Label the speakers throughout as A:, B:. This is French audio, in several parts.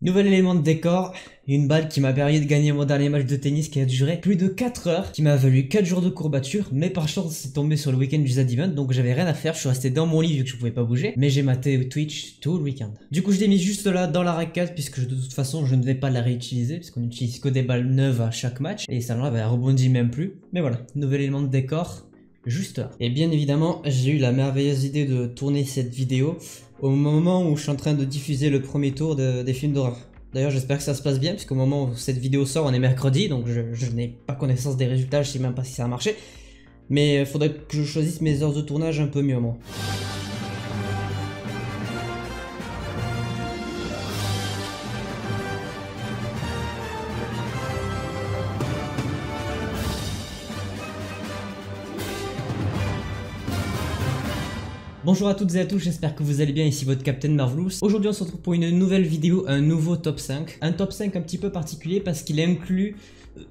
A: Nouvel élément de décor, une balle qui m'a permis de gagner mon dernier match de tennis qui a duré plus de 4 heures, qui m'a valu 4 jours de courbature, mais par chance c'est tombé sur le week-end du Z-Event, donc j'avais rien à faire, je suis resté dans mon lit vu que je pouvais pas bouger, mais j'ai maté Twitch tout le week-end. Du coup je l'ai mis juste là dans la raquette, puisque de toute façon je ne vais pas la réutiliser, puisqu'on utilise que des balles neuves à chaque match, et celle-là elle rebondit même plus. Mais voilà, nouvel élément de décor, juste là. Et bien évidemment, j'ai eu la merveilleuse idée de tourner cette vidéo au moment où je suis en train de diffuser le premier tour des films d'horreur. D'ailleurs j'espère que ça se passe bien, puisqu'au moment où cette vidéo sort on est mercredi, donc je n'ai pas connaissance des résultats, je sais même pas si ça a marché. Mais il faudrait que je choisisse mes heures de tournage un peu mieux moi. Bonjour à toutes et à tous, j'espère que vous allez bien, ici votre Captain Marvelous. Aujourd'hui on se retrouve pour une nouvelle vidéo, un nouveau top 5. Un top 5 un petit peu particulier parce qu'il inclut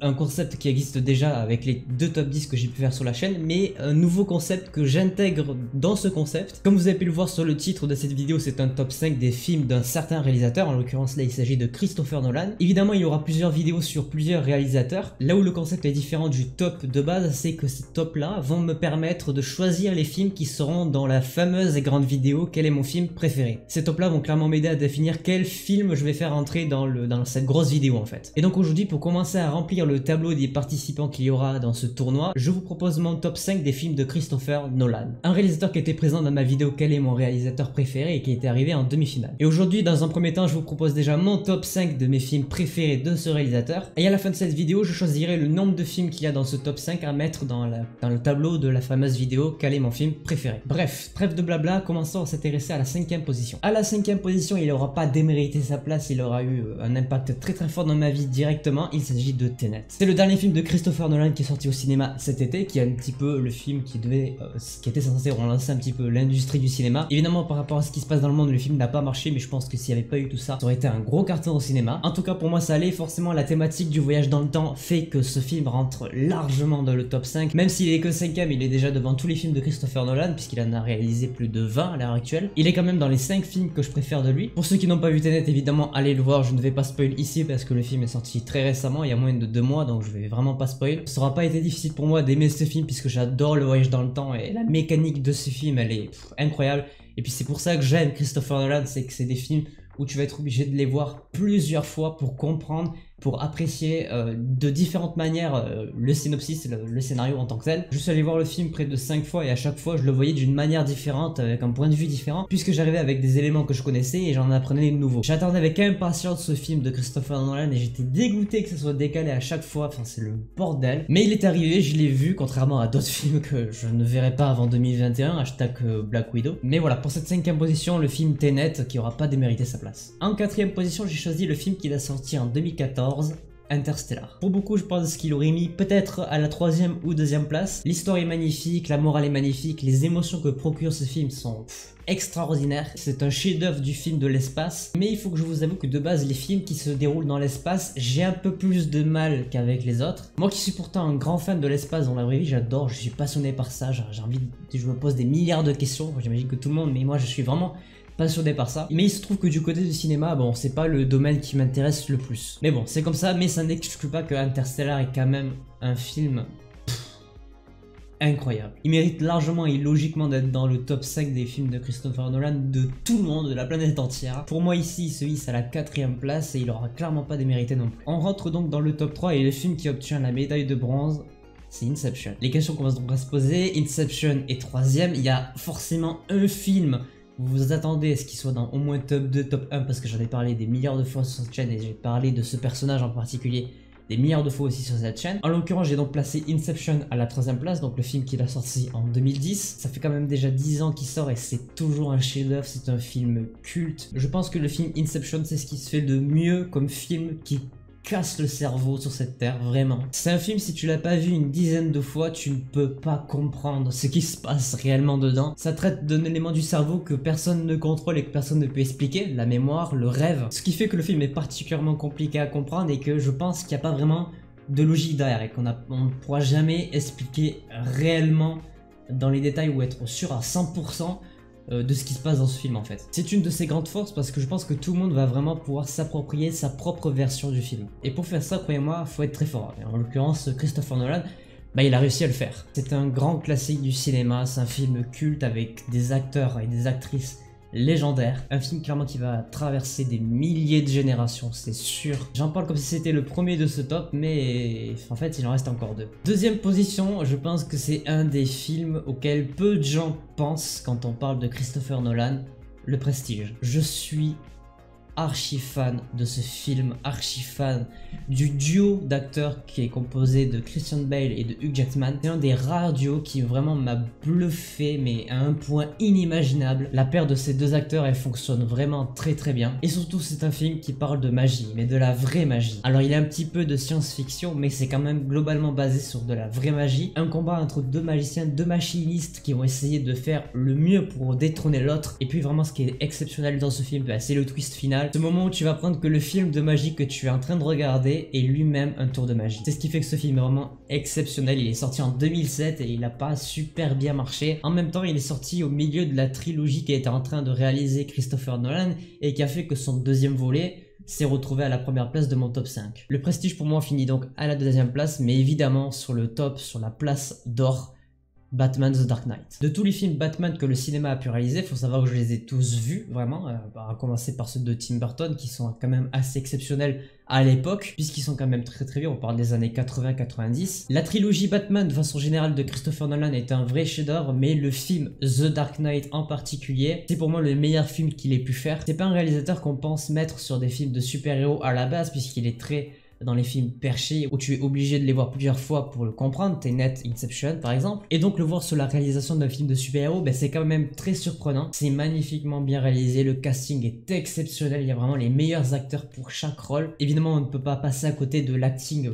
A: un concept qui existe déjà avec les deux top 10 que j'ai pu faire sur la chaîne, mais un nouveau concept que j'intègre dans ce concept. Comme vous avez pu le voir sur le titre de cette vidéo, c'est un top 5 des films d'un certain réalisateur, en l'occurrence là il s'agit de Christopher Nolan. Évidemment il y aura plusieurs vidéos sur plusieurs réalisateurs. Là où le concept est différent du top de base, c'est que ces tops là vont me permettre de choisir les films qui seront dans la fameuse et grande vidéo quel est mon film préféré. Ces tops là vont clairement m'aider à définir quel film je vais faire entrer dans cette grosse vidéo en fait. Et donc aujourd'hui, pour commencer à remplir le tableau des participants qu'il y aura dans ce tournoi, je vous propose mon top 5 des films de Christopher Nolan. Un réalisateur qui était présent dans ma vidéo quel est mon réalisateur préféré et qui était arrivé en demi-finale. Et aujourd'hui, dans un premier temps, je vous propose déjà mon top 5 de mes films préférés de ce réalisateur. Et à la fin de cette vidéo, je choisirai le nombre de films qu'il y a dans ce top 5 à mettre dans le tableau de la fameuse vidéo quel est mon film préféré. Bref, trêve de blabla, commençons à s'intéresser à la 5e position. À la 5e position, il n'aura pas démérité sa place, il aura eu un impact très fort dans ma vie directement, il s'agit de Tenet. C'est le dernier film de Christopher Nolan qui est sorti au cinéma cet été, qui est un petit peu le film qui était censé relancer un petit peu l'industrie du cinéma. Évidemment par rapport à ce qui se passe dans le monde, le film n'a pas marché, mais je pense que s'il n'y avait pas eu tout ça, ça aurait été un gros carton au cinéma. En tout cas pour moi ça allait, forcément la thématique du voyage dans le temps fait que ce film rentre largement dans le top 5, même s'il est que 5ème, il est déjà devant tous les films de Christopher Nolan, puisqu'il en a réalisé plus de 20 à l'heure actuelle. Il est quand même dans les 5 films que je préfère de lui. Pour ceux qui n'ont pas vu Tenet, évidemment allez le voir, je ne vais pas spoil ici parce que le film est sorti très récemment, il y a moins de 2 mois, donc je vais vraiment pas spoil. Ça aura pas été difficile pour moi d'aimer ce film puisque j'adore le voyage dans le temps et la mécanique de ce film elle est incroyable. Et puis c'est pour ça que j'aime Christopher Nolan, c'est que c'est des films où tu vas être obligé de les voir plusieurs fois pour comprendre, pour apprécier de différentes manières le synopsis, le scénario en tant que tel. Je suis allé voir le film près de 5 fois et à chaque fois je le voyais d'une manière différente, avec un point de vue différent, puisque j'arrivais avec des éléments que je connaissais et j'en apprenais de nouveaux. J'attendais avec impatience ce film de Christopher Nolan et j'étais dégoûté que ça soit décalé à chaque fois, enfin c'est le bordel. Mais il est arrivé, je l'ai vu, contrairement à d'autres films que je ne verrai pas avant 2021, hashtag Black Widow. Mais voilà, pour cette 5e position, le film Tenet qui aura pas démérité sa place. En 4e position, j'ai choisi le film qu'il a sorti en 2014, Interstellar. Pour beaucoup, je pense qu'il aurait mis peut-être à la 3e ou 2e place. L'histoire est magnifique, la morale est magnifique, les émotions que procure ce film sont extraordinaires. C'est un chef-d'œuvre du film de l'espace, mais il faut que je vous avoue que de base, les films qui se déroulent dans l'espace, j'ai un peu plus de mal qu'avec les autres. Moi qui suis pourtant un grand fan de l'espace dans la vraie vie, j'adore, je suis passionné par ça, j'ai envie je me pose des milliards de questions, j'imagine que tout le monde, mais moi je suis vraiment passionné par ça. Mais il se trouve que du côté du cinéma, bon, c'est pas le domaine qui m'intéresse le plus. Mais bon, c'est comme ça, mais ça n'exclut pas que Interstellar est quand même un film incroyable. Il mérite largement et logiquement d'être dans le top 5 des films de Christopher Nolan, de tout le monde, de la planète entière. Pour moi ici, il se hisse à la 4e place et il aura clairement pas démérité non plus. On rentre donc dans le top 3 et le film qui obtient la médaille de bronze, c'est Inception. Les questions qu'on va donc se poser, Inception est 3e, il y a forcément un film. Vous vous attendez à ce qu'il soit dans au moins top 2, top 1 parce que j'en ai parlé des milliards de fois sur cette chaîne et j'ai parlé de ce personnage en particulier des milliards de fois aussi sur cette chaîne. En l'occurrence, j'ai donc placé Inception à la 3e place, donc le film qu'il a sorti en 2010. Ça fait quand même déjà 10 ans qu'il sort et c'est toujours un chef-d'œuvre, c'est un film culte. Je pense que le film Inception, c'est ce qui se fait de mieux comme film qui casse le cerveau sur cette terre, vraiment. C'est un film, si tu l'as pas vu une dizaine de fois, tu ne peux pas comprendre ce qui se passe réellement dedans. Ça traite d'un élément du cerveau que personne ne contrôle et que personne ne peut expliquer, la mémoire, le rêve. Ce qui fait que le film est particulièrement compliqué à comprendre et que je pense qu'il n'y a pas vraiment de logique derrière et qu'on ne pourra jamais expliquer réellement dans les détails ou être sûr à 100% de ce qui se passe dans ce film en fait. C'est une de ses grandes forces parce que je pense que tout le monde va vraiment pouvoir s'approprier sa propre version du film. Et pour faire ça, croyez-moi, il faut être très fort. Et en l'occurrence, Christopher Nolan, bah, il a réussi à le faire. C'est un grand classique du cinéma, c'est un film culte avec des acteurs et des actrices légendaire, un film clairement qui va traverser des milliers de générations, c'est sûr. J'en parle comme si c'était le premier de ce top, mais en fait il en reste encore deux. Deuxième position, je pense que c'est un des films auxquels peu de gens pensent quand on parle de Christopher Nolan, Le Prestige. Je suis archi fan de ce film, archi fan du duo d'acteurs qui est composé de Christian Bale et de Hugh Jackman. C'est un des rares duos qui vraiment m'a bluffé, mais à un point inimaginable. La paire de ces deux acteurs, elle fonctionne vraiment très très bien. Et surtout, c'est un film qui parle de magie, mais de la vraie magie. Alors il y a un petit peu de science-fiction, mais c'est quand même globalement basé sur de la vraie magie. Un combat entre deux magiciens, deux machinistes qui vont essayer de faire le mieux pour détrôner l'autre. Et puis vraiment, ce qui est exceptionnel dans ce film, bah, c'est le twist final. Ce moment où tu vas apprendre que le film de magie que tu es en train de regarder est lui-même un tour de magie. C'est ce qui fait que ce film est vraiment exceptionnel. Il est sorti en 2007 et il n'a pas super bien marché. En même temps, il est sorti au milieu de la trilogie qui était en train de réaliser Christopher Nolan et qui a fait que son deuxième volet s'est retrouvé à la première place de mon top 5. Le Prestige pour moi finit donc à la deuxième place, mais évidemment sur le top, sur la place d'or, Batman The Dark Knight. De tous les films Batman que le cinéma a pu réaliser, il faut savoir que je les ai tous vus, vraiment, à commencer par ceux de Tim Burton, qui sont quand même assez exceptionnels à l'époque, puisqu'ils sont quand même très très vieux, on parle des années 80-90. La trilogie Batman, de façon générale, de Christopher Nolan est un vrai chef-d'œuvre, mais le film The Dark Knight en particulier, c'est pour moi le meilleur film qu'il ait pu faire. C'est pas un réalisateur qu'on pense mettre sur des films de super-héros à la base, puisqu'il est très dans les films perchés où tu es obligé de les voir plusieurs fois pour le comprendre, Tenet, Inception par exemple, et donc le voir sur la réalisation d'un film de super-héros, ben c'est quand même très surprenant, c'est magnifiquement bien réalisé, le casting est exceptionnel, il y a vraiment les meilleurs acteurs pour chaque rôle. Évidemment on ne peut pas passer à côté de l'acting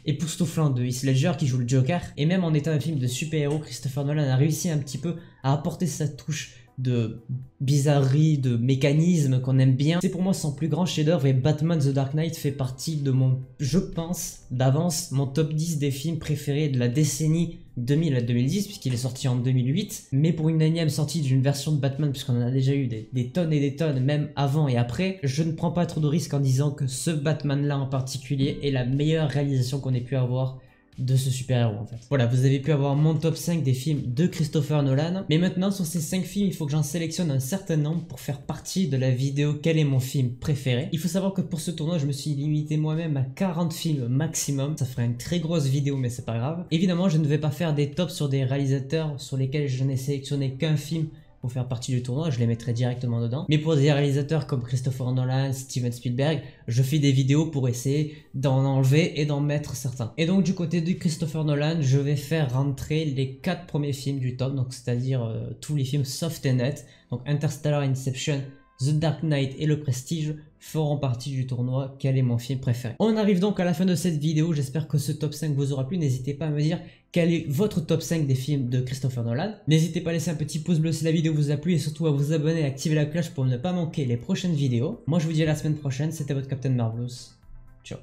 A: époustouflant de Heath Ledger qui joue le Joker, et même en étant un film de super-héros, Christopher Nolan a réussi un petit peu à apporter sa touche de bizarrerie, de mécanisme qu'on aime bien. C'est pour moi son plus grand chef-d'œuvre et Batman The Dark Knight fait partie de mon, je pense, d'avance, mon top 10 des films préférés de la décennie 2000 à 2010 puisqu'il est sorti en 2008. Mais pour une énième sortie d'une version de Batman, puisqu'on en a déjà eu des tonnes et des tonnes, même avant et après, je ne prends pas trop de risques en disant que ce Batman-là en particulier est la meilleure réalisation qu'on ait pu avoir de ce super-héros en fait. Voilà, vous avez pu avoir mon top 5 des films de Christopher Nolan. Mais maintenant, sur ces 5 films, il faut que j'en sélectionne un certain nombre pour faire partie de la vidéo quel est mon film préféré. Il faut savoir que pour ce tournoi, je me suis limité moi-même à 40 films maximum. Ça ferait une très grosse vidéo, mais c'est pas grave. Évidemment, je ne vais pas faire des tops sur des réalisateurs sur lesquels je n'ai sélectionné qu'un film pour faire partie du tournoi, je les mettrai directement dedans. Mais pour des réalisateurs comme Christopher Nolan, Steven Spielberg, je fais des vidéos pour essayer d'en enlever et d'en mettre certains. Et donc du côté de Christopher Nolan, je vais faire rentrer les 4 premiers films du top, donc c'est-à-dire tous les films sauf Tenet, donc Interstellar, Inception, The Dark Knight et Le Prestige feront partie du tournoi quel est mon film préféré. On arrive donc à la fin de cette vidéo, j'espère que ce top 5 vous aura plu, n'hésitez pas à me dire quel est votre top 5 des films de Christopher Nolan. N'hésitez pas à laisser un petit pouce bleu si la vidéo vous a plu et surtout à vous abonner et activer la cloche pour ne pas manquer les prochaines vidéos. Moi je vous dis à la semaine prochaine, c'était votre Captain Marvelous, ciao.